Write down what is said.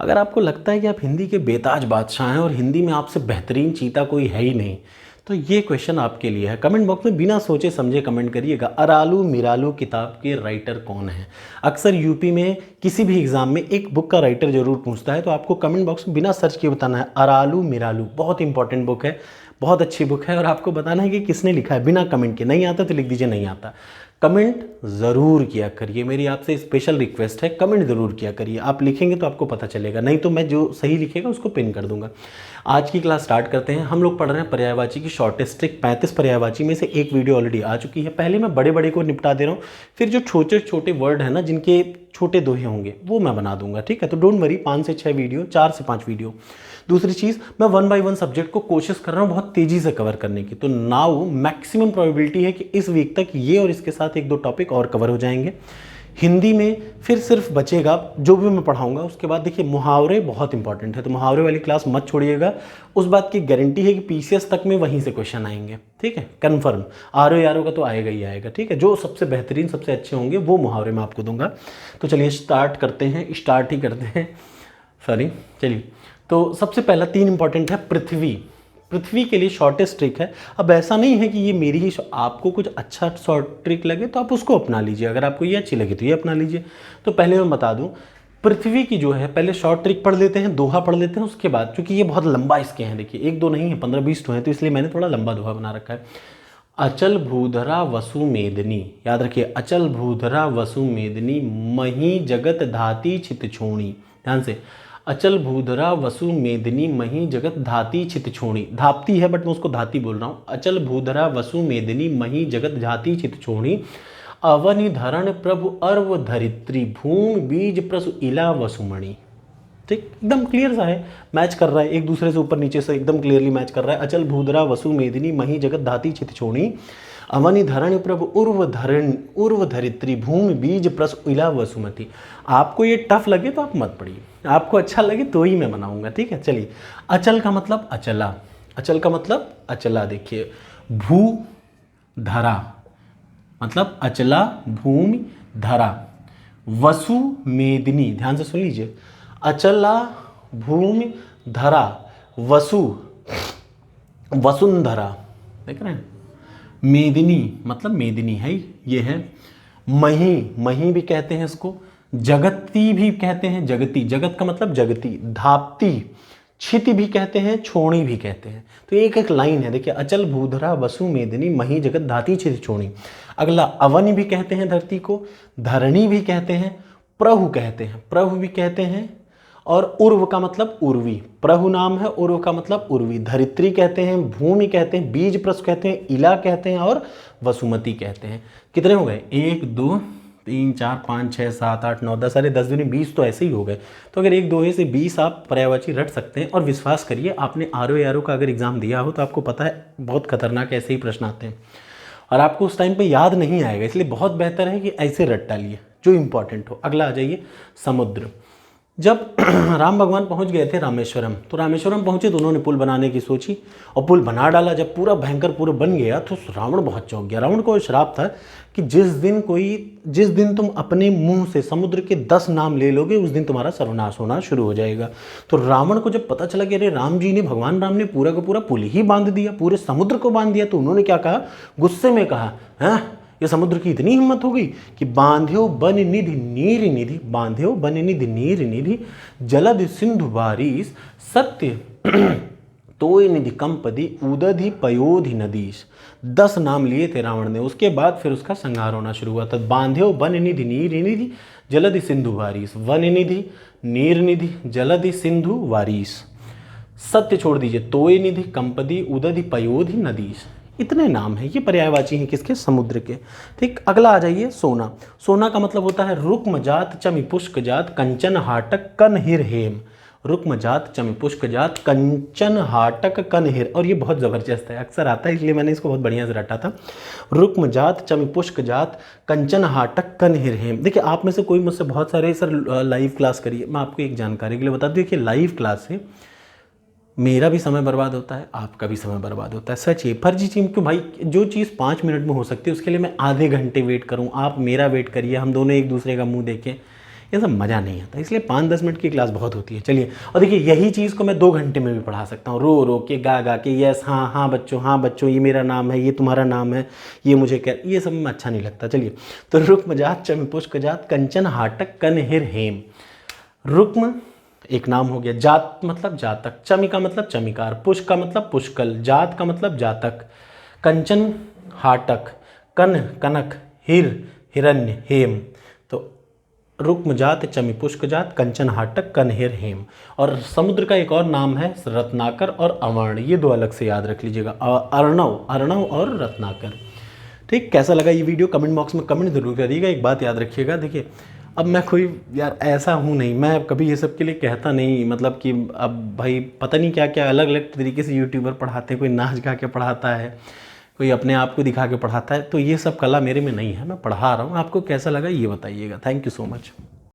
अगर आपको लगता है कि आप हिंदी के बेताज बादशाह हैं और हिंदी में आपसे बेहतरीन चीता कोई है ही नहीं, तो ये क्वेश्चन आपके लिए है। कमेंट बॉक्स में बिना सोचे समझे कमेंट करिएगा, अरालू मिरालू किताब के राइटर कौन है। अक्सर यूपी में किसी भी एग्जाम में एक बुक का राइटर जरूर पूछता है, तो आपको कमेंट बॉक्स में बिना सर्च किए बताना है अरालू मिरालू। बहुत इंपॉर्टेंट बुक है, बहुत अच्छी बुक है, और आपको बताना है कि किसने लिखा है बिना कमेंट के। नहीं आता तो लिख दीजिए नहीं आता। कमेंट ज़रूर किया करिए, मेरी आपसे स्पेशल रिक्वेस्ट है, कमेंट ज़रूर किया करिए। आप लिखेंगे तो आपको पता चलेगा, नहीं तो मैं जो सही लिखेगा उसको पिन कर दूंगा। आज की क्लास स्टार्ट करते हैं। हम लोग पढ़ रहे हैं पर्यायवाची की शॉर्टेस्ट ट्रिक। 35 पर्यायवाची में से एक वीडियो ऑलरेडी आ चुकी है। पहले मैं बड़े बड़े को निपटा दे रहा हूँ, फिर जो छोटे छोटे वर्ड है ना जिनके छोटे दोहे होंगे वो मैं बना दूंगा, ठीक है। तो डोंट वरी, 5 से 6 वीडियो, 4 से 5 वीडियो। दूसरी चीज़, मैं 1 बाय 1 सब्जेक्ट को कोशिश कर रहा हूँ बहुत तेज़ी से कवर करने की। तो नाउ मैक्सिमम प्रोबेबिलिटी है कि इस वीक तक ये और इसके साथ 1-2 टॉपिक और कवर हो जाएंगे। हिंदी में फिर सिर्फ बचेगा जो भी मैं पढ़ाऊंगा, उसके बाद देखिए मुहावरे बहुत इंपॉर्टेंट है, तो मुहावरे वाली क्लास मत छोड़िएगा। उस बात की गारंटी है कि पीसीएस तक में वहीं से क्वेश्चन आएंगे, ठीक है, कंफर्म। आरओ यारो का तो आएगा ही आएगा, ठीक है। जो सबसे बेहतरीन सबसे अच्छे होंगे वो मुहावरे मैं आपको दूंगा। तो चलिए स्टार्ट करते हैं, चलिए। तो सबसे पहला 3 इंपॉर्टेंट है पृथ्वी। पृथ्वी के लिए शॉर्टेस्ट ट्रिक है। अब ऐसा नहीं है कि ये मेरी ही, आपको कुछ अच्छा शॉर्ट ट्रिक लगे तो आप उसको अपना लीजिए, अगर आपको ये अच्छी लगी तो ये अपना लीजिए। तो पहले मैं बता दूं, पृथ्वी की जो है पहले शॉर्ट ट्रिक पढ़ लेते हैं, दोहा पढ़ लेते हैं, उसके बाद, क्योंकि ये बहुत लंबा इसके हैं, देखिए 1-2 नहीं है, 15-20 तो हैं, तो इसलिए मैंने थोड़ा लंबा दोहा बना रखा है। अचल भूधरा वसु मेदिनी, याद रखिए, अचल भूधरा वसु मेदिनी, मही जगत धाती चित छोणी। ध्यान से, अचल भूधरा वसु मेदिनी, मही जगत धाती चित छोणी। धापती है बट मैं उसको धाती बोल रहा हूँ। अचल भूधरा वसु मेदिनी, मही जगत धाती चित छोणी, अवनि धरण प्रभु अर्व धरित्री, भूमि बीज प्रसु इला वसुमणि। ठीक, एकदम क्लियर सा है, मैच कर रहा है एक दूसरे से, ऊपर नीचे से एकदम क्लियरली मैच कर रहा है। अचल भूधरा वसु मेदिनी, मही जगत धाती चित छोणी, अवनि धरण प्रभु उर्व धरित्री, भूमि बीज प्रस इला वसुमती। आपको ये टफ लगे तो आप मत पढ़िए, आपको अच्छा लगे तो ही मैं बनाऊंगा, ठीक है। चलिए, अचल का मतलब अचला, अचल का मतलब अचला। देखिए, भू धरा मतलब अचला, भूमि धरा। वसु मेदिनी, ध्यान से सुन लीजिए, अचला भूमि धरा, वसु वसुंधरा, देख रहे हैं। मेदिनी मतलब मेदिनी है, ये है। मही, मही भी कहते हैं इसको, जगती भी कहते हैं, जगती, जगत का मतलब जगती। धाप्ती, क्षिति भी कहते हैं, छोणी भी कहते हैं। तो एक एक लाइन है, देखिए, अचल भूधरा वसु मेदिनी, मही जगत धाती क्षिति छोणी। अगला, अवनि भी कहते हैं धरती को, धरणी भी कहते हैं, प्रहु कहते हैं, प्रभु भी कहते हैं, और उर्व का मतलब उर्वी, प्रभु नाम है, उर्व का मतलब उर्वी। धरित्री कहते हैं, भूमि कहते हैं, बीज प्रस कहते हैं, इला कहते हैं, और वसुमती कहते हैं। कितने हो गए? 1 2 3 4 5 6 7 8 9 10, अरे 10 दूनी 20 तो ऐसे ही हो गए। तो अगर 1 2 से 20 आप पर्यायवाची रट सकते हैं। और विश्वास करिए, आपने आरओ का अगर एग्जाम दिया हो तो आपको पता है बहुत खतरनाक ऐसे ही प्रश्न आते हैं, और आपको उस टाइम पे याद नहीं आएगा, इसलिए बहुत बेहतर है कि ऐसे रट डालिए जो इंपॉर्टेंट हो। अगला आ जाइए, समुद्र। जब राम भगवान पहुंच गए थे रामेश्वरम, तो रामेश्वरम पहुंचे तो उन्होंने पुल बनाने की सोची और पुल बना डाला। जब पूरा भयंकर पुल बन गया तो रावण बहुत चौंक गया। रावण को श्राप था कि जिस दिन तुम अपने मुंह से समुद्र के 10 नाम ले लोगे, उस दिन तुम्हारा सर्वनाश होना शुरू हो जाएगा। तो रावण को जब पता चला कि अरे राम जी ने, भगवान राम ने पूरा का पूरा पुल ही बांध दिया, पूरे समुद्र को बांध दिया, तो उन्होंने क्या कहा, गुस्से में कहा, हैं, ये समुद्र की इतनी हिम्मत हो गई कि बांध्यो बन निधि नीर निधि, बांध्यो बन निधि नीर निधि, जलद सिंधु बारिश, सत्य तोय निधि कंपदी, उदधि पयोधि नदीश। 10 नाम लिए थे रावण ने, उसके बाद फिर उसका संहार होना शुरू हुआ था। बांध्यो बन निधि नीर निधि, जलधि सिंधु वारिश, वन निधि नीर निधि, जलधि सिंधु वारिश। सत्य छोड़ दीजिए, तोय निधि कंपदी, उदधि पयोधि नदीश। इतने नाम हैं, ये पर्यायवाची हैं किसके, समुद्र के। ठीक, अगला आ जाइए, सोना। सोना का मतलब होता है रुक्म जात चमि पुष्क जात, कंचन हाटक कन हिर हेम। रुक्म जात चमि पुष्क जात, कंचन हाटक कन हिर। और ये बहुत ज़बरदस्त है, अक्सर आता है, इसलिए मैंने इसको बहुत बढ़िया से रटा था। रुक्म जात चमि पुष्क जात, कंचन हाटक कन हिर हेम। देखिए, आप में से कोई मुझसे बहुत सारे सर लाइव क्लास करिए, मैं आपको एक जानकारी के लिए बता दूँ, देखिए लाइव क्लास से मेरा भी समय बर्बाद होता है, आपका भी समय बर्बाद होता है। सच ये फर्जी चीज़, क्यों भाई, जो चीज़ 5 मिनट में हो सकती है उसके लिए मैं आधे घंटे वेट करूं, आप मेरा वेट करिए, हम दोनों एक दूसरे का मुंह देखें, ये सब मज़ा नहीं आता, इसलिए 5-10 मिनट की क्लास बहुत होती है। चलिए, और देखिए यही चीज़ को मैं 2 घंटे में भी पढ़ा सकता हूँ, रो रो के, गा गा के, यस हाँ हाँ बच्चों ये मेरा नाम है, ये तुम्हारा नाम है, ये मुझे क्या, ये सब में अच्छा नहीं लगता। चलिए, तो रुक्म जात चम पुष्क जात कंचन हाटक कन हिर हेम। रुक्म एक नाम हो गया, जात मतलब जातक, चमी का मतलब चमिकार, पुष्क का मतलब पुष्कल, जात का मतलब जातक, कंचन हाटक, कन कनक, हिर हिरण्य, हेम। तो रुक्म जात चमी पुष्क जात कंचन हाटक कन हिर हेम। और समुद्र का एक और नाम है रत्नाकर और अवर्ण, ये 2 अलग से याद रख लीजिएगा, अर्णव और रत्नाकर। ठीक, कैसा लगा ये वीडियो कमेंट बॉक्स में कमेंट जरूर करिएगा। एक बात याद रखिएगा, देखिए अब मैं कोई यार ऐसा हूँ नहीं, मैं कभी ये सब के लिए कहता नहीं, मतलब कि अब भाई पता नहीं क्या क्या अलग अलग तरीके से यूट्यूबर पढ़ाते हैं, कोई नाच गा के पढ़ाता है, कोई अपने आप को दिखा के पढ़ाता है, तो ये सब कला मेरे में नहीं है, मैं पढ़ा रहा हूँ। आपको कैसा लगा ये बताइएगा। Thank you so much.